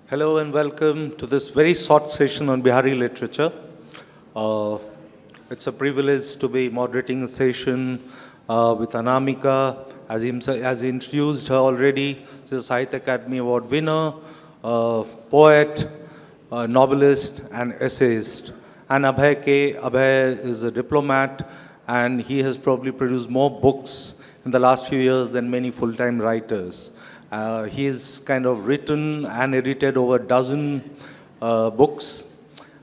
Hello and welcome to this very short session on Bihari literature. It's a privilege to be moderating a session with Anamika. As he introduced her already, she's a Sahitya Academy Award winner, poet, novelist, and essayist. And Abhay is a diplomat, and he has probably produced more books in the last few years than many full-time writers. He's kind of written and edited over a dozen books,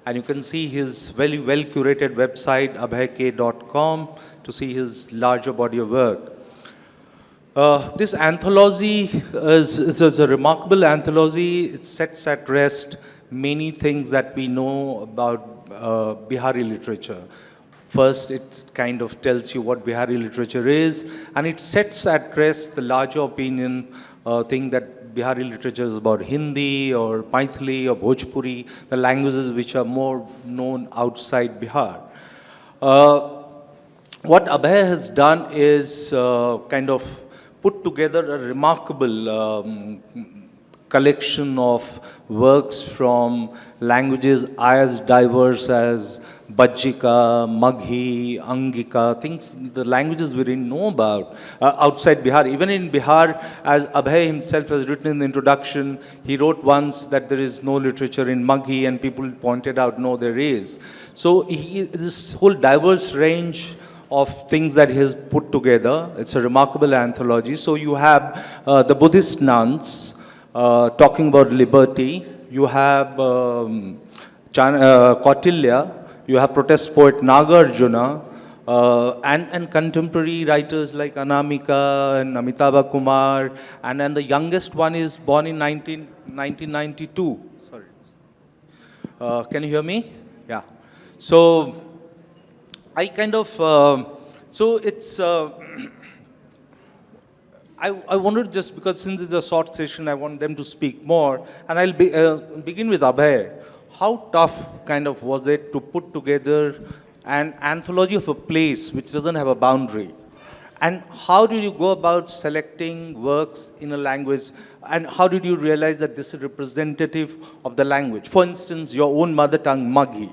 and you can see his very well-curated website, abhayk.com, to see his larger body of work. This anthology is a remarkable anthology. It sets at rest many things that we know about Bihari literature. First, it kind of tells you what Bihari literature is, and it sets at rest the larger opinion thing that Bihari literature is about Hindi or Maithili or Bhojpuri, the languages which are more known outside Bihar. What Abhay has done is kind of put together a remarkable collection of works from languages as diverse as Bajjika, Maghi, Angika, things, the languages we didn't know about outside Bihar. Even in Bihar, as Abhay himself has written in the introduction, he wrote once that there is no literature in Maghi, and people pointed out, no, there is. So this whole diverse range of things that he has put together, it's a remarkable anthology. So you have the Buddhist nuns talking about liberty. You have Kautilya. You have protest poet Nagarjuna, and contemporary writers like Anamika and Amitabha Kumar, and then the youngest one is born in 1992. Sorry. Can you hear me? Yeah. So I kind of, so it's, I wanted just, because since it's a short session, I want them to speak more, and I'll begin with Abhay. How tough kind of was it to put together an anthology of a place which doesn't have a boundary? And how did you go about selecting works in a language? And how did you realize that this is representative of the language? For instance, your own mother tongue, Maghi.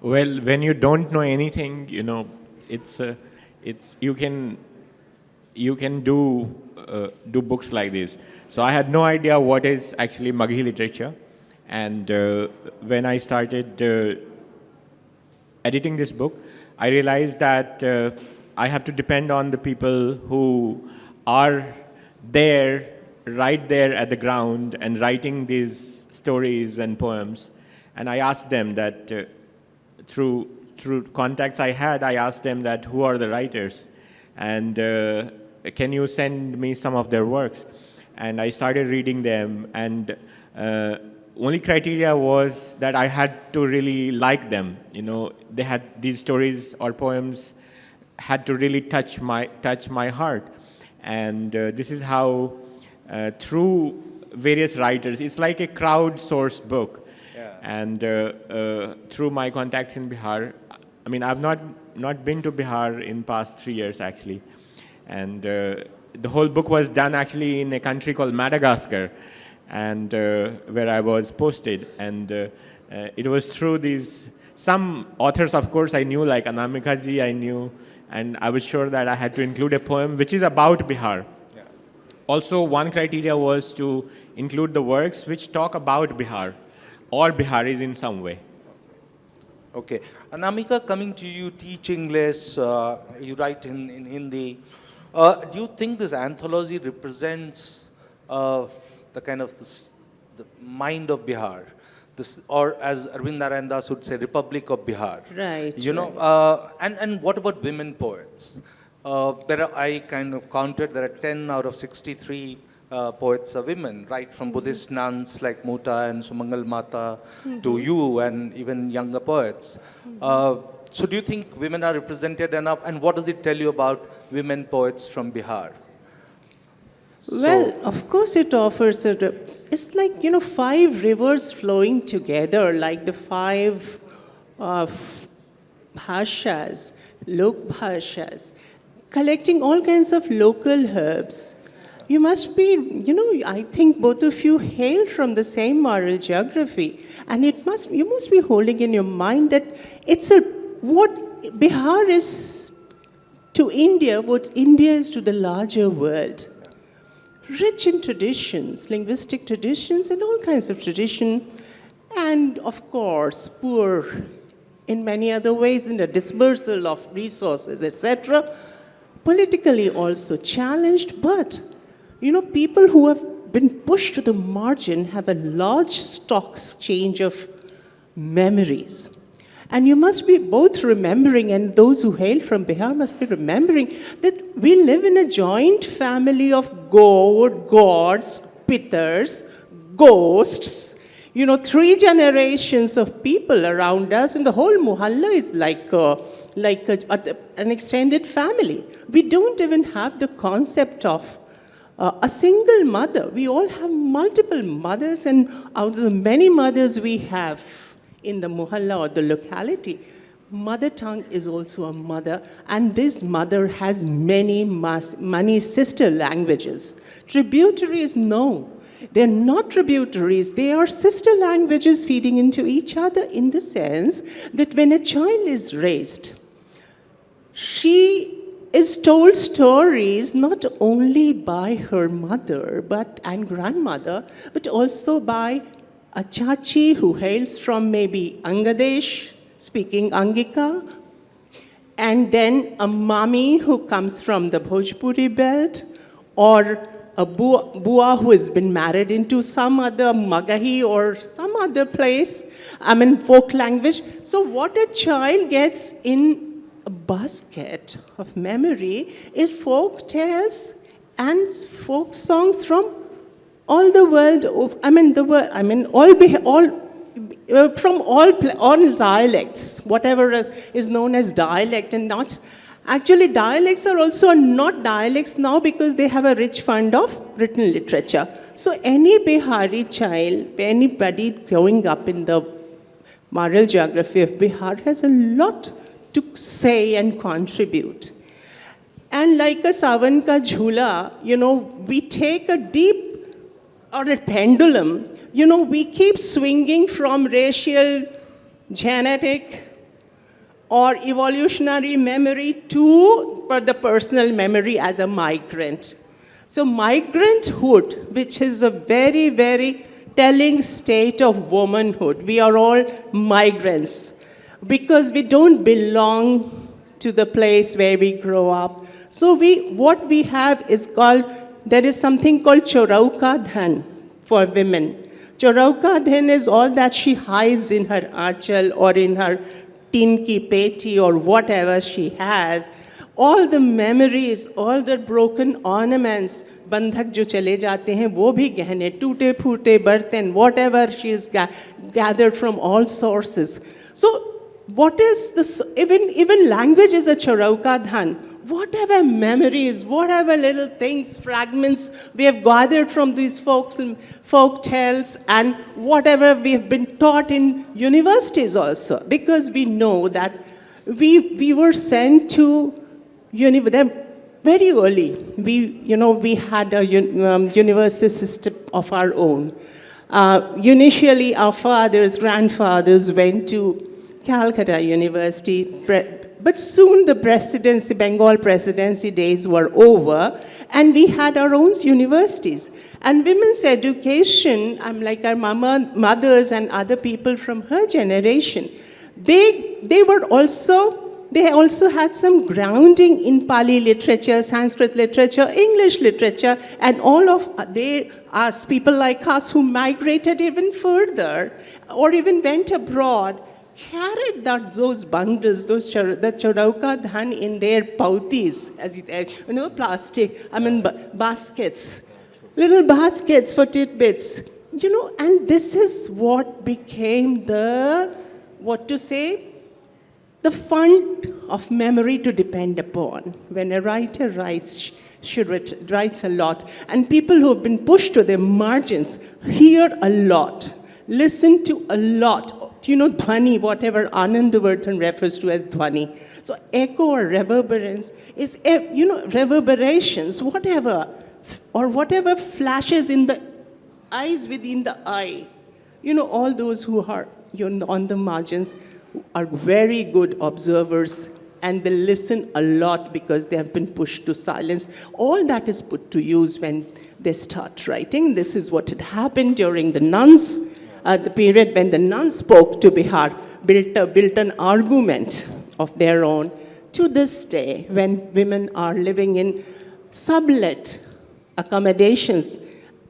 Well, when you don't know anything, you know, you can do books like this. So I had no idea what is actually Maghi literature. And when I started editing this book, I realized that I have to depend on the people who are there, right there at the ground, and writing these stories and poems. And I asked them that, through contacts I had, I asked them that, who are the writers? And can you send me some of their works? And I started reading them, and only criteria was that I had to really like them. You know, they had these stories or poems had to really touch my heart, and this is how through various writers, it's like a crowd-sourced book. Yeah. And through my contacts in Bihar, I mean, I've not been to Bihar in past 3 years actually, and the whole book was done actually in a country called Madagascar, and where I was posted, and it was through some authors, of course, I knew, like Anamika ji, I knew, and I was sure that I had to include a poem which is about Bihar. Yeah. Also, one criteria was to include the works which talk about Bihar, or Biharis in some way. Okay. Anamika, coming to you, teach English, you write in Hindi. Do you think this anthology represents the kind of the mind of Bihar, or as Arvind Narayan Das would say, Republic of Bihar? Right. You know, and what about women poets? I kind of counted, there are 10 out of 63 poets are women, right from Buddhist nuns like Muta and Sumangal Mata to you and even younger poets. So do you think women are represented enough, and what does it tell you about women poets from Bihar? Well, of course it offers it's like, 5 rivers flowing together, like the 5 bhashas, lok bhashas, collecting all kinds of local herbs. You must be, I think both of you hail from the same moral geography. And you must be holding in your mind that what Bihar is to India, what India is to the larger world. Rich in traditions, linguistic traditions, and all kinds of tradition. And of course, poor in many other ways in the dispersal of resources, etc. Politically also challenged, but people who have been pushed to the margin have a large stock exchange of memories. And you must be both remembering, and those who hail from Bihar must be remembering, that we live in a joint family of gods, pitars, ghosts, 3 generations of people around us, and the whole mohalla is like an extended family. We don't even have the concept of a single mother. We all have multiple mothers, and out of the many mothers we have in the mohalla or the locality, mother tongue is also a mother, and this mother has many sister languages. Tributaries, no. They're not tributaries, they are sister languages feeding into each other, in the sense that when a child is raised, she is told stories not only by her mother and grandmother, but also by a chachi who hails from maybe Angadesh, speaking Angika, and then a mami who comes from the Bhojpuri belt, or a bua who has been married into some other Magahi or some other place, folk language. So what a child gets in a basket of memory is folk tales and folk songs from all the world, from all dialects, whatever is known as dialect, and not. Actually, dialects are also not dialects now because they have a rich fund of written literature. So any Bihari child, anybody growing up in the moral geography of Bihar has a lot to say and contribute. And like a savan ka jhula, we take a deep, or a pendulum, we keep swinging from racial, genetic, or evolutionary memory to the personal memory as a migrant. So migranthood, which is a very, very telling state of womanhood. We are all migrants because we don't belong to the place where we grow up. So what we have is there is something called Chorauka Dhan for women. Chorauka Dhan is all that she hides in her achal or in her tin ki peti or whatever she has. All the memories, all the broken ornaments, bandhak jo chale jate hain, wo bhi gehne, toote phoote bartan, whatever she has gathered from all sources. So what is this? Even language is a Chorauka Dhan. Whatever memories, whatever little things, fragments we have gathered from these folk tales, and whatever we have been taught in universities also, because we know that we were sent to them very early. We had a university system of our own. Initially, our grandfathers went to Calcutta University, but soon the Bengal presidency days were over, and we had our own universities. And women's education, like our mothers and other people from her generation, they also had some grounding in Pali literature, Sanskrit literature, English literature, and all of us, people like us who migrated even further or even went abroad, carried those bundles, the Chorauka Dhan in their pautis, plastic, baskets, little baskets for tidbits, and this is what became the fund of memory to depend upon. When a writer writes a lot, and people who have been pushed to the margins hear a lot, listen to a lot. Dhwani, whatever Anandavardhan refers to as dhwani. So echo or reverberance is, reverberations, whatever. or whatever flashes in the eyes within the eye. You know, all those who are on the margins are very good observers, and they listen a lot because they have been pushed to silence. All that is put to use when they start writing. This is what had happened during the nuns, the period when the nuns spoke to Bihar, built an argument of their own. To this day, when women are living in sublet accommodations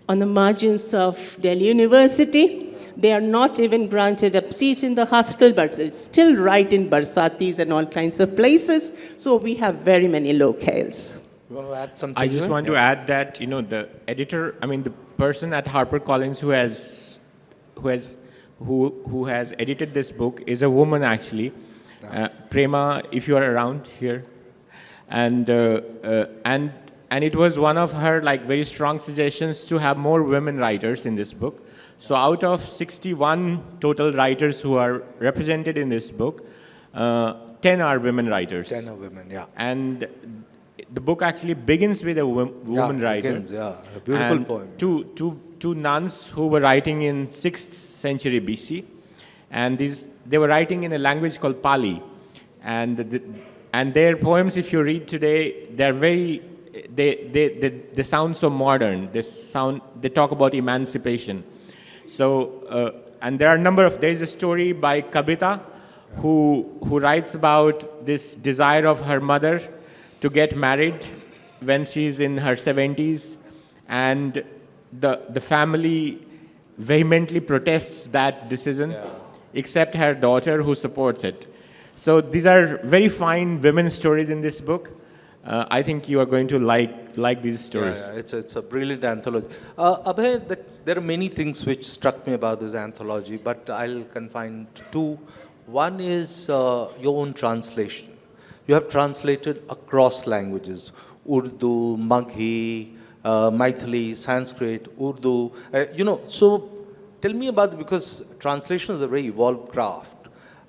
on the margins of Delhi University, they are not even granted a seat in the hostel, but it's still right in Barsatis and all kinds of places. So we have very many locales. You want to add something? I just want to add that, you know, the editor, I mean, the person at HarperCollins who has edited this book is a woman, actually. Prema, if you are around here. And it was one of her, like, very strong suggestions to have more women writers in this book. So out of 61 total writers who are represented in this book, 10 are women writers. 10 are women, yeah. And the book actually begins with a woman writer. Begins, yeah, a beautiful and poem. Two nuns who were writing in 6th century BC. And they were writing in a language called Pali. And their poems, if you read today, they're very, they sound so modern. They talk about emancipation. So, and there are a number of, there's a story by Kabita who writes about this desire of her mother to get married when she's in her 70s, and the family vehemently protests that decision, except her daughter who supports it. So these are very fine women stories in this book. I think you are going to like these stories. Yeah, it's a brilliant anthology. Abhay, there are many things which struck me about this anthology, but I'll confine to two. One is your own translation. You have translated across languages: Urdu, Maghi, Maithili, Sanskrit, Urdu. So tell me about, because translation is a very evolved craft,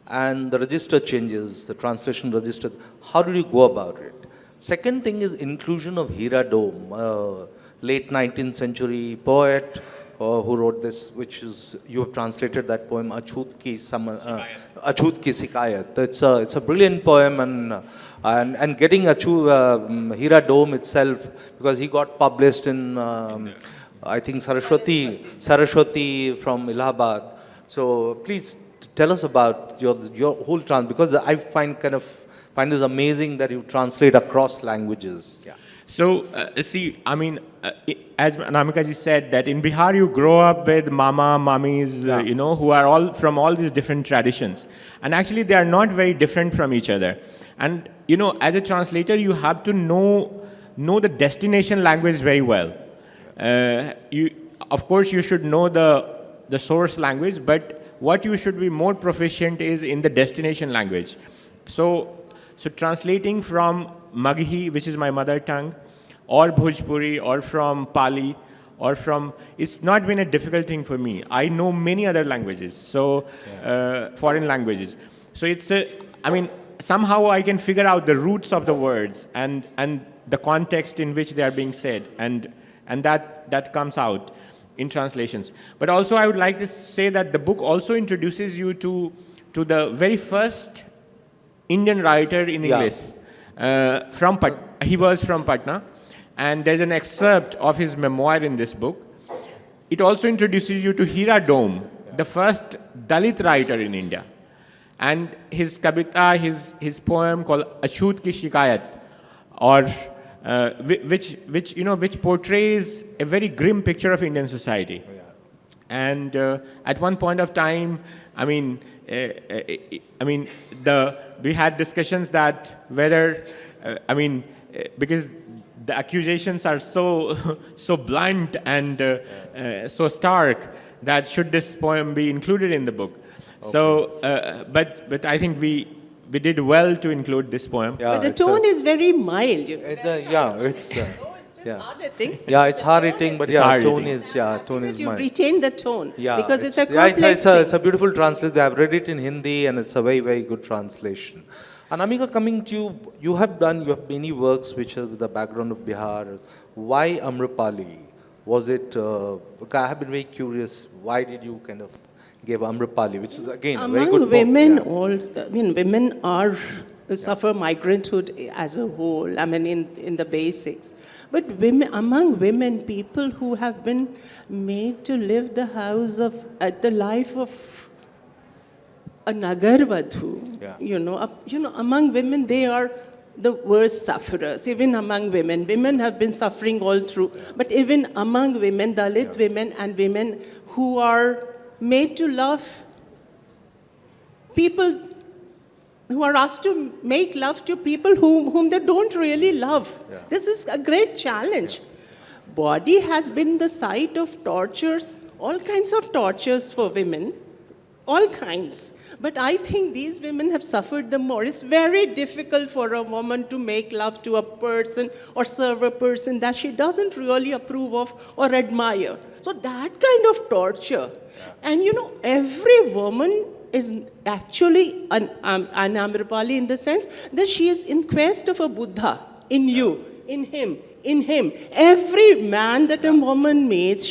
and the register changes, the translation register. How did you go about it? Second thing is inclusion of Hira Dome, late 19th century poet who wrote this, which is, you have translated that poem, Achut Ki Sikayat. It's a brilliant poem, and getting Hira Dome itself, because he got published in, I think, Saraswati from Allahabad. So please tell us about your whole because I find this amazing that you translate across languages. Yeah. So, see, I mean, as Anamika ji said, that in Bihar you grow up with mama, mummies, who are all from all these different traditions. And actually they are not very different from each other. And, as a translator, you have to know the destination language very well. Of course, you should know the source language, but what you should be more proficient is in the destination language. So translating from Maghi, which is my mother tongue, or Bhojpuri, or from Pali, or it's not been a difficult thing for me. I know many other languages, foreign languages. So somehow I can figure out the roots of the words and the context in which they are being said, and that comes out in translations. But also I would like to say that the book also introduces you to the very first Indian writer in English. He was from Patna, and there's an excerpt of his memoir in this book. It also introduces you to Hira Dome, the first Dalit writer in India, and his kabita, his poem called Achut Ki Shikayat, or which portrays a very grim picture of Indian society. And at one point of time, we had discussions that whether, because the accusations are so blunt and so stark, that should this poem be included in the book. Okay. So, but I think we did well to include this poem. Yeah, but the tone is very mild. It's hard hitting. Yeah, it's hard hitting, but tone is mild. You retain the tone, yeah, because it's a complex thing. It's a beautiful translation. I've read it in Hindi, and it's a very, very good translation. And Amika, coming to you, you have many works which are with the background of Bihar, why Amrapali? Was it, I have been very curious, why did you kind of give Amrapali, which is again a very good Among book. women, Yeah. also, I mean, women are suffer migranthood as a whole. I mean, in the basics, but women, among women, people who have been made to live the the life of a nagarvadhu. Yeah. Among women, they are the worst sufferers. Even among women have been suffering all through. But even among women, Dalit women and women who are made to love people, who are asked to make love to people whom they don't really love. Yeah. This is a great challenge. Body has been the site of tortures, all kinds of tortures for women, all kinds. But I think these women have suffered the more. It's very difficult for a woman to make love to a person or serve a person that she doesn't really approve of or admire. So that kind of torture. And every woman is actually an Amrapali in the sense that she is in quest of a Buddha in you, in him. Every man that a woman meets,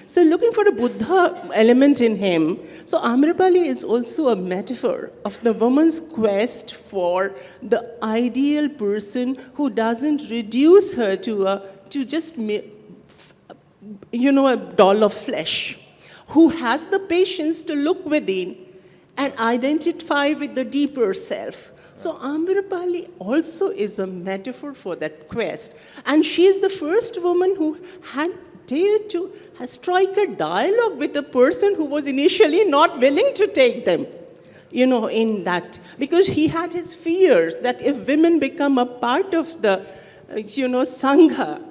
so looking for a Buddha element in him. So Amrapali is also a metaphor of the woman's quest for the ideal person who doesn't reduce her to just a doll of flesh, who has the patience to look within and identify with the deeper self. So Amrapali also is a metaphor for that quest. And she is the first woman who had dared to strike a dialogue with a person who was initially not willing to take them, in that. Because he had his fears that if women become a part of the, Sangha,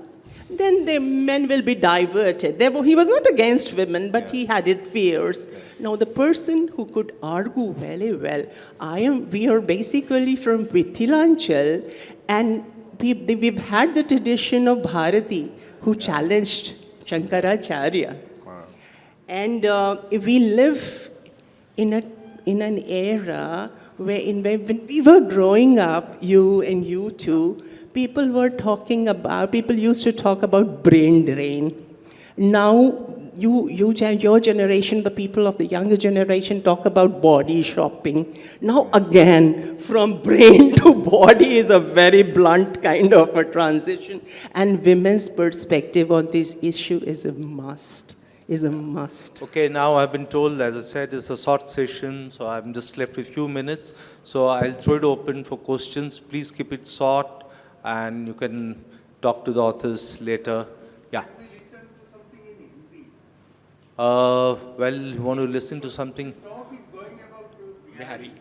then the men will be diverted. Therefore, he was not against women, but he had his fears. Now, the person who could argue very well, we are basically from Vithilanchal, and we've had the tradition of Bharati, who challenged Shankaracharya. Wow. And we live in an era when we were growing up, you and you too, people used to talk about brain drain. Now, your generation, the people of the younger generation talk about body shopping. Now again, from brain to body is a very blunt kind of a transition. And women's perspective on this issue is a must. Okay, now I've been told, as I said, it's a short session, so I'm just left with a few minutes. So I'll throw it open for questions. Please keep it short, and you can talk to the authors later. Yeah. Well, you want to listen to something? Bihari.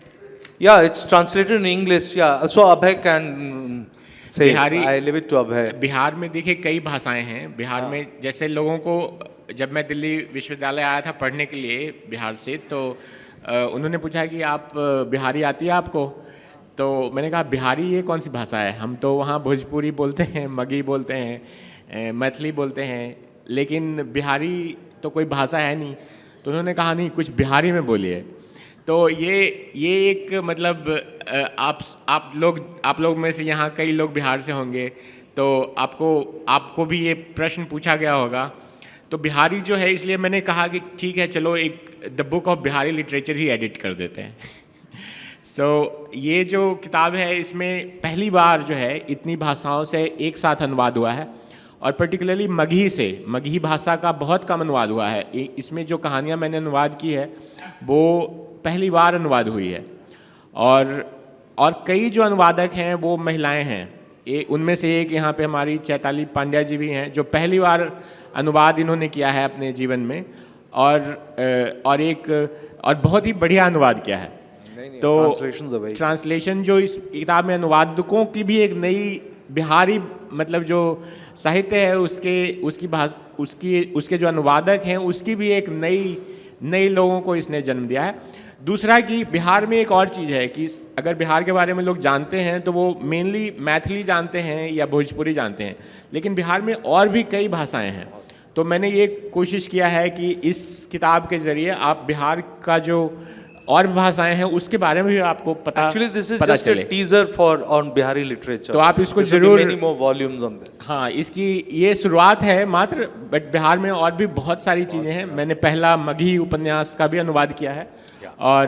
Yeah, it's translated in English. Yeah, so Abhay can say. Bihari. I leave it to Abhay. Bihar में देखिए कई भाषाएं हैं. बिहार में जैसे लोगों को, जब मैं दिल्ली विश्वविद्यालय आया था पढ़ने के लिए बिहार से, तो उन्होंने पूछा कि आप बिहारी आती है आपको? तो मैंने कहा बिहारी ये कौन सी भाषा है? हम तो वहाँ भोजपुरी बोलते हैं, मगी बोलते हैं, मैथिली बोलते हैं, लेकिन बिहारी तो कोई भाषा है नहीं. तो उन्होंने कहा नहीं, कुछ बिहारी में बोलिए. तो ये एक मतलब आप लोग में से यहाँ कई लोग बिहार से होंगे, तो आपको भी ये प्रश्न पूछा गया होगा. तो बिहारी जो है, इसलिए मैंने कहा कि ठीक है, चलो एक the book of Bihari literature he edit कर देते हैं. सो ये जो किताब है, इसमें पहली बार जो है इतनी भाषाओं से एक साथ अनुवाद हुआ है, और पर्टिकुलरली मगही भाषा का बहुत कम अनुवाद हुआ है. इसमें जो कहानियाँ मैंने अनुवाद की है वो पहली बार अनुवाद हुई है, और कई जो अनुवादक हैं वो महिलाएं हैं. उनमें से एक यहाँ पे हमारी चैताली पांड्या जी भी हैं, जो पहली बार अनुवाद इन्होंने किया है अपने जीवन में, और बहुत ही बढ़िया अनुवाद किया है. तो ट्रांसलेशन जो इस किताब में अनुवादकों की भी एक नई बिहारी मतलब जो साहित्य है उसके जो अनुवादक हैं उसकी भी एक नई लोगों को इसने जन्म दिया है. दूसरा कि बिहार में एक और चीज़ है कि अगर बिहार के बारे में लोग जानते हैं तो वो मेनली मैथिली जानते हैं या भोजपुरी जानते हैं, लेकिन बिहार में और भी कई भाषाएं हैं. तो मैंने ये कोशिश किया है कि इस किताब के ज़रिए आप बिहार का जो और भाषाएं हैं उसके बारे में भी आपको Actually, this is पता just चले। a teaser for on Bihari literature. तो आप इसको There will be जरूर- many more volumes on this. हाँ, इसकी ये शुरुआत है मात्र, बट बिहार में और भी बहुत सारी चीज़ें हैं। मैंने पहला मगही उपन्यास का भी अनुवाद किया है और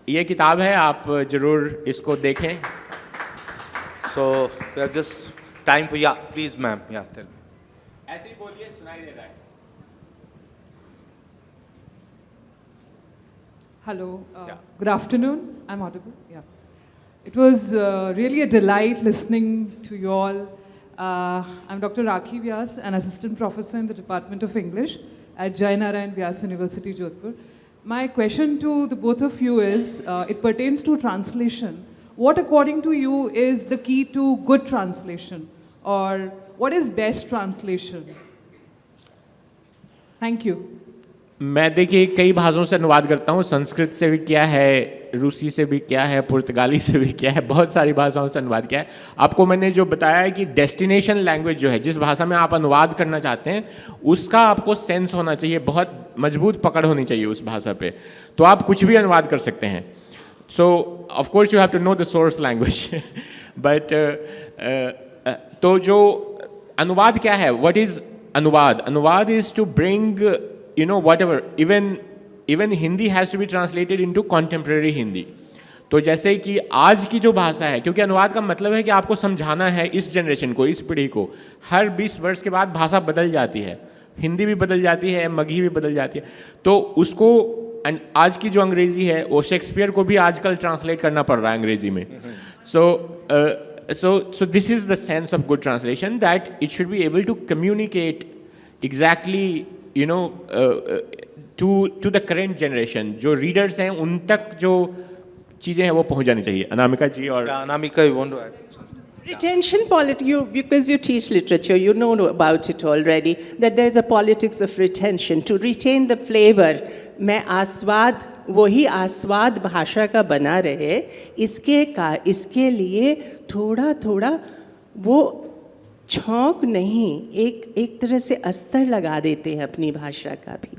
ये किताब है, आप जरूर इसको देखें। So we have just time for please ma'am, tell me. ऐसे ही बोलिए, सुनाई दे रहा है। Hello. Yeah. Good afternoon. I'm audible. Yeah. It was really a delight listening to you all. I'm Dr. Rakhe Vyas, an assistant professor in the Department of English at Jainarayan Vyas University, Jaipur. My question to the both of you is, it pertains to translation. What, according to you, is the key to good translation? Or what is best translation? Thank you. मैं देखिए कई भाषाओं से अनुवाद करता हूँ, संस्कृत से भी किया है, रूसी से भी किया है, पुर्तगाली से भी किया है, बहुत सारी भाषाओं से अनुवाद किया है। आपको मैंने जो बताया है कि डेस्टिनेशन लैंग्वेज जो है, जिस भाषा में आप अनुवाद करना चाहते हैं, उसका आपको सेंस होना चाहिए, बहुत मजबूत पकड़ होनी चाहिए उस भाषा पे, तो आप कुछ भी अनुवाद कर सकते हैं। So of course you have to know the source language, but तो जो अनुवाद क्या है, व्हाट इज अनुवाद? अनुवाद is to bring whatever, even Hindi has to be translated into contemporary Hindi. तो जैसे कि आज की जो भाषा है, क्योंकि अनुवाद का मतलब है कि आपको समझाना है इस जनरेशन को, इस पीढ़ी को। हर 20 वर्ष के बाद भाषा बदल जाती है, हिंदी भी बदल जाती है, मगही भी बदल जाती है, तो उसको आज की जो अंग्रेजी है वो शेक्सपियर को भी आजकल ट्रांसलेट करना पड़ रहा है अंग्रेजी में। So this is the sense of good translation, that it should be able to communicate exactly to the current generation. जो readers हैं उन तक जो चीज़ें हैं वो पहुंच जानी चाहिए। अनामिका जी और Anamika, you want to add something? Retention politics, because you teach literature, you know about it already, that there is a politics of retention, to retain the flavor. मैं आस्वाद, वही आस्वाद भाषा का बना रहे, इसके लिए थोड़ा थोड़ा वो छौंक नहीं, एक तरह से अस्तर लगा देते हैं अपनी भाषा का भी।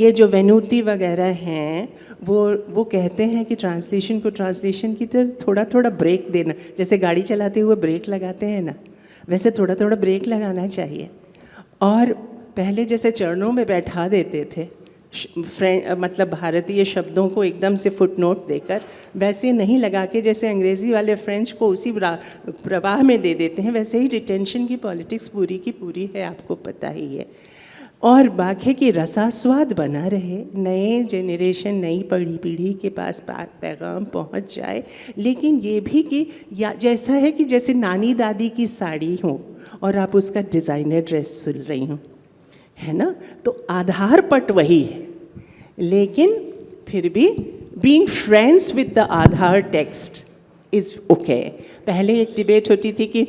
ये जो वेनुती वगैरह हैं वो कहते हैं कि ट्रांसलेशन की तरह थोड़ा थोड़ा ब्रेक देना, जैसे गाड़ी चलाते हुए ब्रेक लगाते हैं ना, वैसे थोड़ा थोड़ा ब्रेक लगाना चाहिए। और पहले जैसे चरणों में बैठा देते थे मतलब भारतीय शब्दों को एकदम से फुटनोट देकर, वैसे नहीं लगा के जैसे अंग्रेज़ी वाले फ्रेंच को उसी प्रवाह में दे देते हैं, वैसे ही रिटेंशन की पॉलिटिक्स पूरी की पूरी है, आपको पता ही है। और बाकी की रसास्वाद बना रहे, नए जेनरेशन, नई पीढ़ी के पास पैगाम पहुंच जाए, लेकिन ये भी कि जैसा है कि जैसे नानी दादी की साड़ी हो और आप उसका डिज़ाइनर ड्रेस सुन रही हो, है ना, तो आधार पट वही है, लेकिन फिर भी being friends with the Aadhaar text is okay. पहले एक डिबेट होती थी कि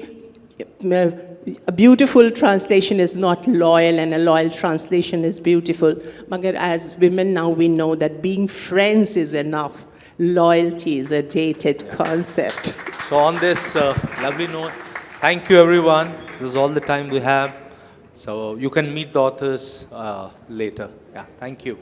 a beautiful translation is not loyal and a loyal translation is beautiful. Magar as women now we know that being friends is enough. Loyalty is a dated concept. So on this lovely note, thank you everyone. This is all the time we have. So you can meet the authors later. Yeah, thank you.